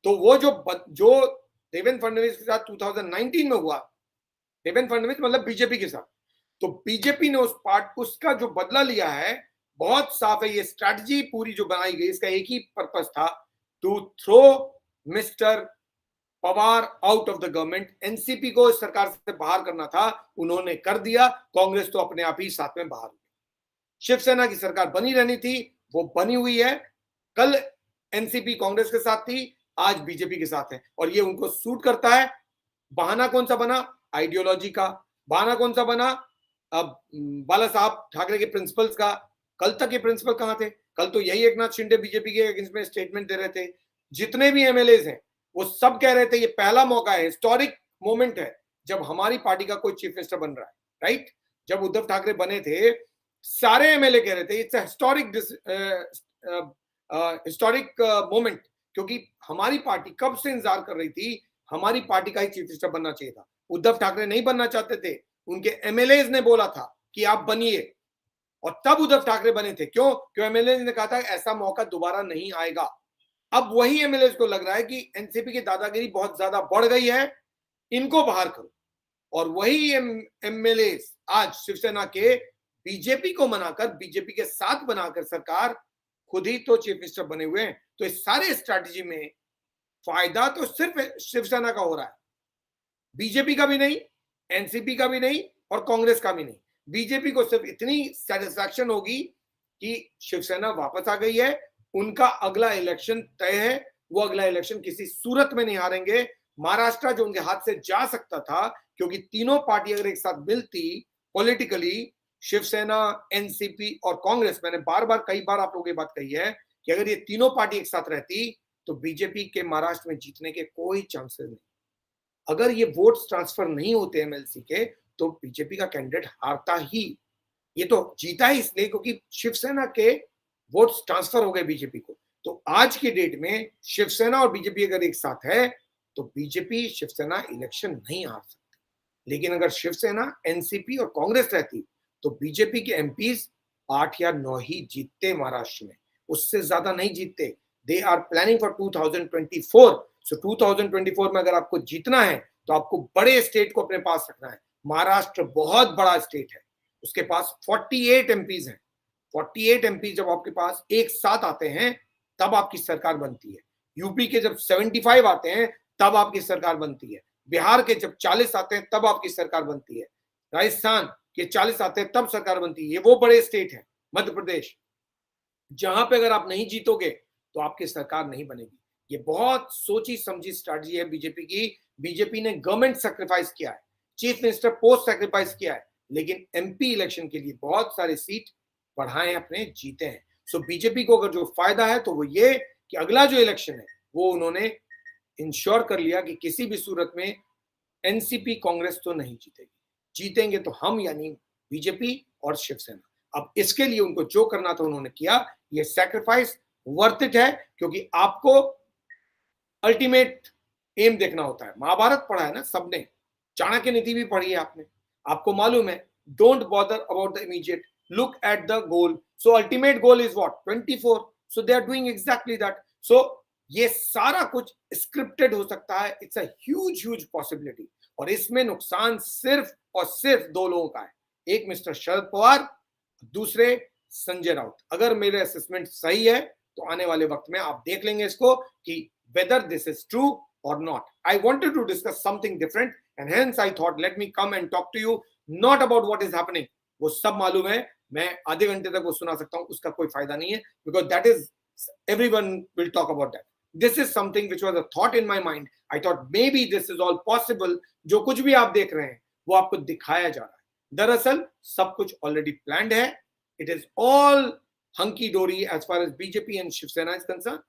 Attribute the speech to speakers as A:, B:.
A: तो वो जो देवेंद्र फडणवीस के साथ 2019 में हुआ, देवेंद्र फडणवीस मतलब बीजेपी के साथ, तो बीजेपी ने उसका जो बदला लिया है बहुत साफ है। ये स्ट्रैटेजी पूरी जो बनाई गई, इसका एक ही पर्पस था, to throw Mister Pawar out of the government. NCP को इस सरकार से बाहर करना था, उन्होंने कर दिया। कांग्रेस तो अपने आप ही साथ में बाहर हो गई। शिवसेना की सरकार बनी रहनी थी, वो बनी हुई है। कल एनसीपी कांग्रेस के साथ थी, आज बीजेपी के साथ है, और ये उनको सूट करता है। बहाना कौन सा बना? आइडियोलॉजी का। बहाना कौन सा बना? अब बाला साहब ठाकरे के प्रिंसिपल्स का। कल तक ये प्रिंसिपल कहां थे? कल तो यही एकनाथ शिंदे बीजेपी के अगेंस्ट में स्टेटमेंट दे रहे थे। जितने भी एमएलए हैं वो सब कह रहे थे ये पहला मौका है, हिस्टोरिक मोमेंट है, जब हमारी पार्टी का कोई चीफ मिनिस्टर बन रहा है। राइट? जब उद्धव ठाकरे बने थे, सारे एमएलए कह रहे थे इट्स हिस्टोरिक मोमेंट, क्योंकि हमारी पार्टी कब से इंतजार कर रही थी, हमारी पार्टी का ही चीफ मिनिस्टर बनना चाहिए था। उद्धव ठाकरे नहीं बनना चाहते थे, उनके एमएलए ने बोला था कि आप बनिए, और तब उद्धव ठाकरे बने थे। क्यों एमएलए ने कहा था ऐसा मौका दोबारा नहीं आएगा। अब वही एमएलए को लग रहा है कि एनसीपी की दादागिरी बहुत ज्यादा बढ़ गई है, इनको बाहर करो। और वही एमएलए आज शिवसेना के बीजेपी को मनाकर, बीजेपी के साथ बनाकर सरकार खुद ही तो चीफ मिनिस्टर बने हुए हैं। तो इस सारे स्ट्रैटेजी में फायदा तो सिर्फ शिवसेना का हो रहा है, बीजेपी का भी नहीं, एनसीपी का भी नहीं, और कांग्रेस का भी नहीं। बीजेपी को सिर्फ इतनी सेटिस्फैक्शन होगी कि शिवसेना वापस आ गई है, उनका अगला इलेक्शन तय है, वो अगला इलेक्शन किसी सूरत में नहीं हारेंगे। महाराष्ट्र जो उनके हाथ से जा सकता था, क्योंकि तीनों पार्टी अगर एक साथ मिलती पॉलिटिकली, शिवसेना, एनसीपी और कांग्रेस, मैंने बार बार कई बार आप लोगों की बात कही है कि अगर ये तीनों पार्टी एक साथ रहती तो बीजेपी के महाराष्ट्र में जीतने के कोई चांसेस नहीं। अगर ये वोट ट्रांसफर नहीं होते एमएलसी के, तो बीजेपी का कैंडिडेट हारता ही। ये तो जीता ही इसलिए क्योंकि शिवसेना के वोट्स ट्रांसफर हो गए बीजेपी को। तो आज की डेट में शिवसेना और बीजेपी अगर एक साथ है तो बीजेपी शिवसेना इलेक्शन नहीं हार सकती। लेकिन अगर शिवसेना, एनसीपी और कांग्रेस रहती तो बीजेपी के एमपीज 8 या 9 ही जीतते महाराष्ट्र में, उससे ज्यादा नहीं जीतते। They are planning for 2024। So 2024 में अगर आपको जीतना है तो आपको बड़े स्टेट को अपने पास रखना है। महाराष्ट्र बहुत बड़ा स्टेट है, उसके पास 48 एमपीज हैं। 48 एमपी जब आपके पास एक साथ आते हैं तब आपकी सरकार बनती है। यूपी के जब 75 आते हैं तब आपकी सरकार बनती है। बिहार के जब 40 आते हैं तब आपकी सरकार बनती है। राजस्थान के 40 आते हैं तब सरकार बनती है। ये वो बड़े स्टेट हैं। मध्य प्रदेश, जहां पे अगर आप नहीं जीतोगे तो आपकी सरकार नहीं बनेगी। ये बहुत सोची समझी स्ट्रैटेजी है बीजेपी की। बीजेपी ने गवर्नमेंट सैक्रिफाइस किया है, चीफ मिनिस्टर पोस्ट सैक्रिफाइस किया है, लेकिन एमपी इलेक्शन के लिए बहुत सारे सीट बढ़ाए अपने, जीते हैं। सो बीजेपी को अगर जो फायदा है तो वो ये कि अगला जो इलेक्शन है वो उन्होंने इंश्योर कर लिया कि किसी भी सूरत में एनसीपी कांग्रेस तो नहीं जीतेगी। जीतेंगे तो हम, यानी बीजेपी और शिवसेना। अब इसके लिए उनको जो करना था उन्होंने किया। ये सैक्रिफाइस वर्थ इट है, क्योंकि आपको अल्टीमेट एम देखना होता है। महाभारत पढ़ा है ना सबने, चाणक्य नीति भी पढ़ी है आपने, आपको मालूम है don't bother about the immediate, look at the goal. So ultimate goal is what? 24. So they are doing exactly that. So ये सारा कुछ स्क्रिप्टेड हो सकता है। इट्स अ ह्यूज पॉसिबिलिटी, और इसमें नुकसान सिर्फ और सिर्फ दो लोगों का है, एक मिस्टर शरद पवार, दूसरे संजय राउत। अगर मेरे असेसमेंट सही है तो आने वाले वक्त में आप देख लेंगे इसको कि whether this is true or not. I wanted to discuss something different and hence I thought let me come and talk to you not about what is happening. वो सब मालूम है, मैं आधे घंटे तक वो सुना सकता हूं, उसका कोई फायदा नहीं है, because that is everyone will talk about that. This is something which was a thought in my mind. I thought maybe this is all possible. जो कुछ भी आप देख रहे हैं वो आपको दिखाया जा रहा है। दरअसल सब कुछ ऑलरेडी प्लान्ड है। It is all hunky dory as far as BJP and Shiv Sena is concerned.